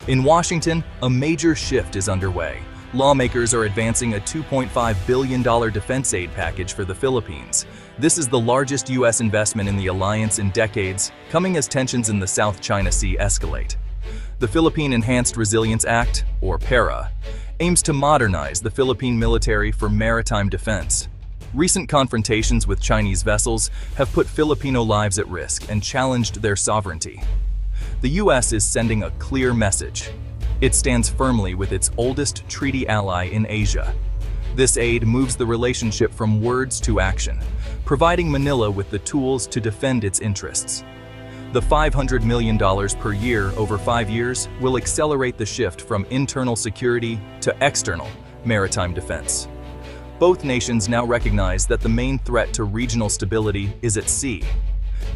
In Washington, a major shift is underway. Lawmakers are advancing a $2.5 billion defense aid package for the Philippines. This is the largest U.S. investment in the alliance in decades, coming as tensions in the South China Sea escalate. The Philippine Enhanced Resilience Act, or PERA, aims to modernize the Philippine military for maritime defense. Recent confrontations with Chinese vessels have put Filipino lives at risk and challenged their sovereignty. The U.S. is sending a clear message. It stands firmly with its oldest treaty ally in Asia. This aid moves the relationship from words to action, providing Manila with the tools to defend its interests. The $500 million per year over 5 years will accelerate the shift from internal security to external maritime defense. Both nations now recognize that the main threat to regional stability is at sea.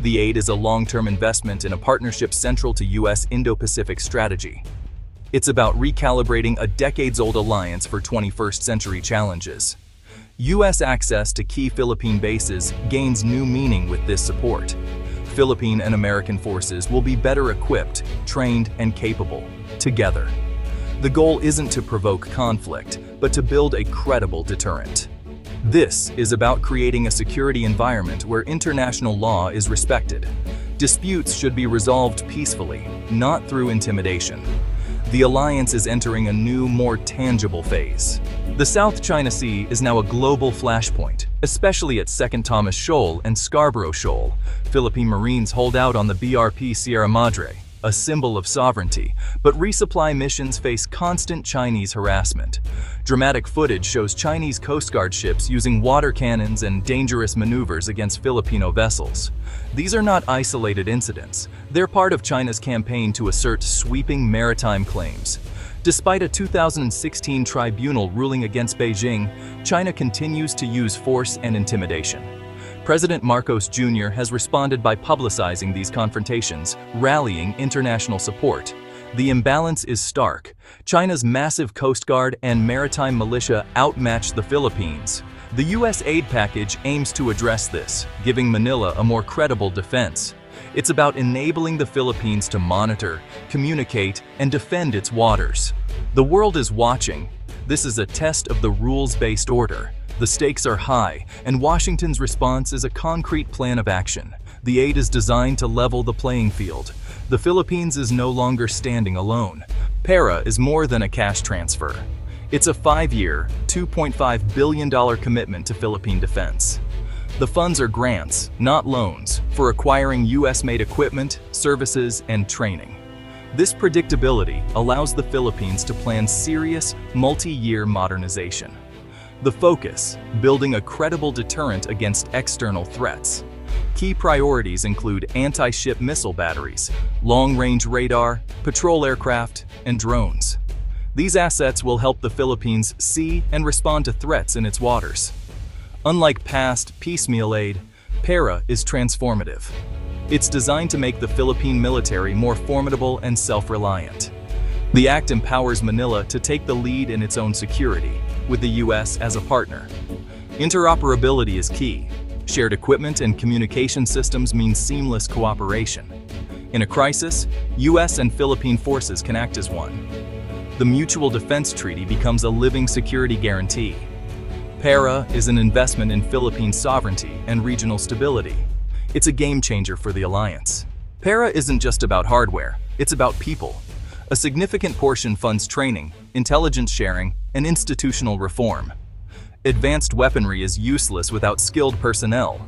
The aid is a long-term investment in a partnership central to U.S. Indo-Pacific strategy. It's about recalibrating a decades-old alliance for 21st century challenges. U.S. access to key Philippine bases gains new meaning with this support. Philippine and American forces will be better equipped, trained, and capable, together. The goal isn't to provoke conflict, but to build a credible deterrent. This is about creating a security environment where international law is respected. Disputes should be resolved peacefully, not through intimidation. The alliance is entering a new, more tangible phase. The South China Sea is now a global flashpoint, especially at Second Thomas Shoal and Scarborough Shoal. Philippine Marines hold out on the BRP Sierra Madre, a symbol of sovereignty, but resupply missions face constant Chinese harassment. Dramatic footage shows Chinese Coast Guard ships using water cannons and dangerous maneuvers against Filipino vessels. These are not isolated incidents. They're part of China's campaign to assert sweeping maritime claims. Despite a 2016 tribunal ruling against Beijing, China continues to use force and intimidation. President Marcos Jr. has responded by publicizing these confrontations, rallying international support. The imbalance is stark. China's massive Coast Guard and maritime militia outmatch the Philippines. The U.S. aid package aims to address this, giving Manila a more credible defense. It's about enabling the Philippines to monitor, communicate, and defend its waters. The world is watching. This is a test of the rules-based order. The stakes are high, and Washington's response is a concrete plan of action. The aid is designed to level the playing field. The Philippines is no longer standing alone. PERA is more than a cash transfer. It's a 5-year, $2.5 billion commitment to Philippine defense. The funds are grants, not loans, for acquiring U.S.-made equipment, services, and training. This predictability allows the Philippines to plan serious, multi-year modernization. The focus: building a credible deterrent against external threats. Key priorities include anti-ship missile batteries, long-range radar, patrol aircraft, and drones. These assets will help the Philippines see and respond to threats in its waters. Unlike past piecemeal aid, PERA is transformative. It's designed to make the Philippine military more formidable and self-reliant. The act empowers Manila to take the lead in its own security, with the U.S. as a partner. Interoperability is key. Shared equipment and communication systems mean seamless cooperation. In a crisis, U.S. and Philippine forces can act as one. The Mutual Defense Treaty becomes a living security guarantee. PERA is an investment in Philippine sovereignty and regional stability. It's a game changer for the alliance. PERA isn't just about hardware, it's about people. A significant portion funds training, intelligence sharing, and institutional reform. Advanced weaponry is useless without skilled personnel.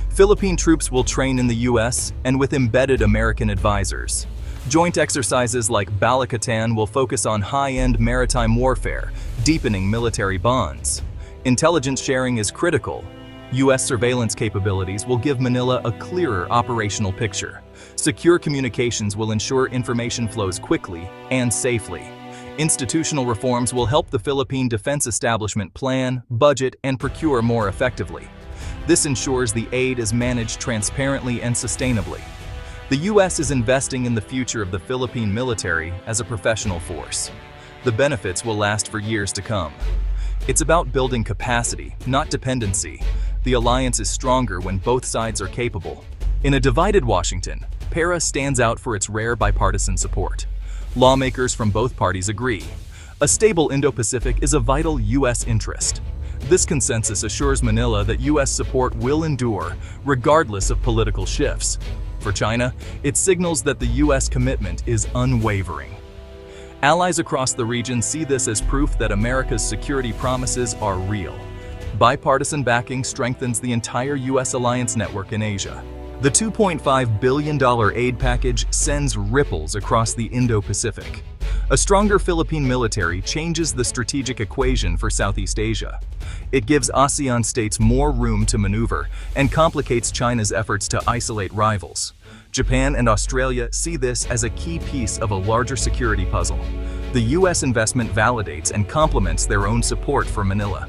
Philippine troops will train in the U.S. and with embedded American advisors. Joint exercises like Balikatan will focus on high-end maritime warfare, deepening military bonds. Intelligence sharing is critical. U.S. surveillance capabilities will give Manila a clearer operational picture. Secure communications will ensure information flows quickly and safely. Institutional reforms will help the Philippine defense establishment plan, budget, and procure more effectively. This ensures the aid is managed transparently and sustainably. The U.S. is investing in the future of the Philippine military as a professional force. The benefits will last for years to come. It's about building capacity, not dependency. The alliance is stronger when both sides are capable. In a divided Washington, PERA stands out for its rare bipartisan support. Lawmakers from both parties agree. A stable Indo-Pacific is a vital U.S. interest. This consensus assures Manila that U.S. support will endure, regardless of political shifts. For China, it signals that the U.S. commitment is unwavering. Allies across the region see this as proof that America's security promises are real. Bipartisan backing strengthens the entire U.S. alliance network in Asia. The $2.5 billion aid package sends ripples across the Indo-Pacific. A stronger Philippine military changes the strategic equation for Southeast Asia. It gives ASEAN states more room to maneuver and complicates China's efforts to isolate rivals. Japan and Australia see this as a key piece of a larger security puzzle. The U.S. investment validates and complements their own support for Manila.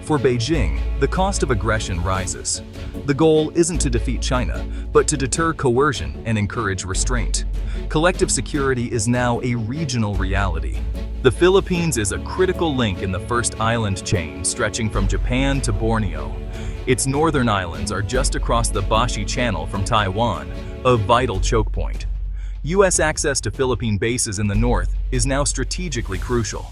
For Beijing, the cost of aggression rises. The goal isn't to defeat China, but to deter coercion and encourage restraint. Collective security is now a regional reality. The Philippines is a critical link in the first island chain stretching from Japan to Borneo. Its northern islands are just across the Bashi Channel from Taiwan, a vital choke point. U.S. access to Philippine bases in the north is now strategically crucial.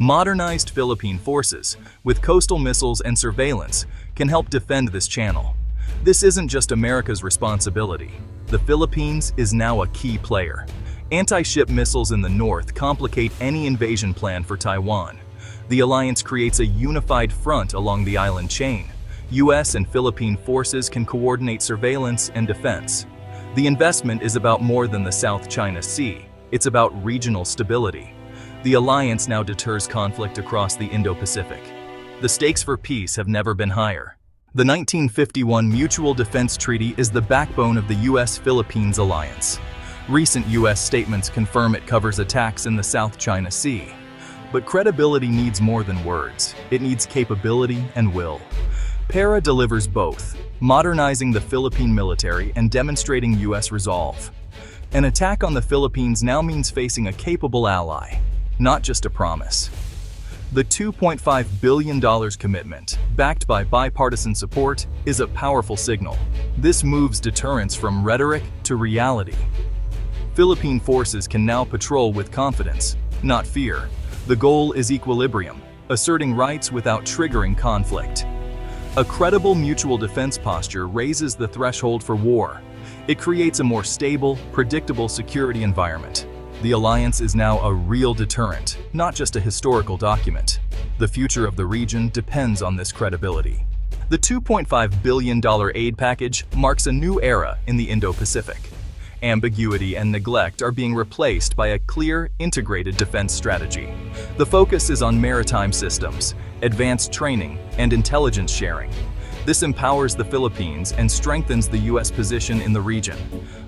Modernized Philippine forces, with coastal missiles and surveillance, can help defend this channel. This isn't just America's responsibility. The Philippines is now a key player. Anti-ship missiles in the north complicate any invasion plan for Taiwan. The alliance creates a unified front along the island chain. U.S. and Philippine forces can coordinate surveillance and defense. The investment is about more than the South China Sea. It's about regional stability. The alliance now deters conflict across the Indo-Pacific. The stakes for peace have never been higher. The 1951 Mutual Defense Treaty is the backbone of the U.S.-Philippines alliance. Recent U.S. statements confirm it covers attacks in the South China Sea. But credibility needs more than words. It needs capability and will. PERA delivers both, modernizing the Philippine military and demonstrating U.S. resolve. An attack on the Philippines now means facing a capable ally, not just a promise. The $2.5 billion commitment, backed by bipartisan support, is a powerful signal. This moves deterrence from rhetoric to reality. Philippine forces can now patrol with confidence, not fear. The goal is equilibrium, asserting rights without triggering conflict. A credible mutual defense posture raises the threshold for war. It creates a more stable, predictable security environment. The alliance is now a real deterrent, not just a historical document. The future of the region depends on this credibility. The $2.5 billion aid package marks a new era in the Indo-Pacific. Ambiguity and neglect are being replaced by a clear, integrated defense strategy. The focus is on maritime systems, advanced training, and intelligence sharing. This empowers the Philippines and strengthens the U.S. position in the region.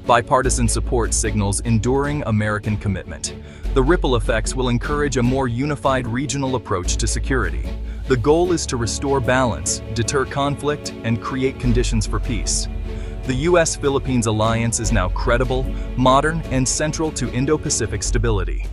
Bipartisan support signals enduring American commitment. The ripple effects will encourage a more unified regional approach to security. The goal is to restore balance, deter conflict, and create conditions for peace. The U.S.-Philippines alliance is now credible, modern, and central to Indo-Pacific stability.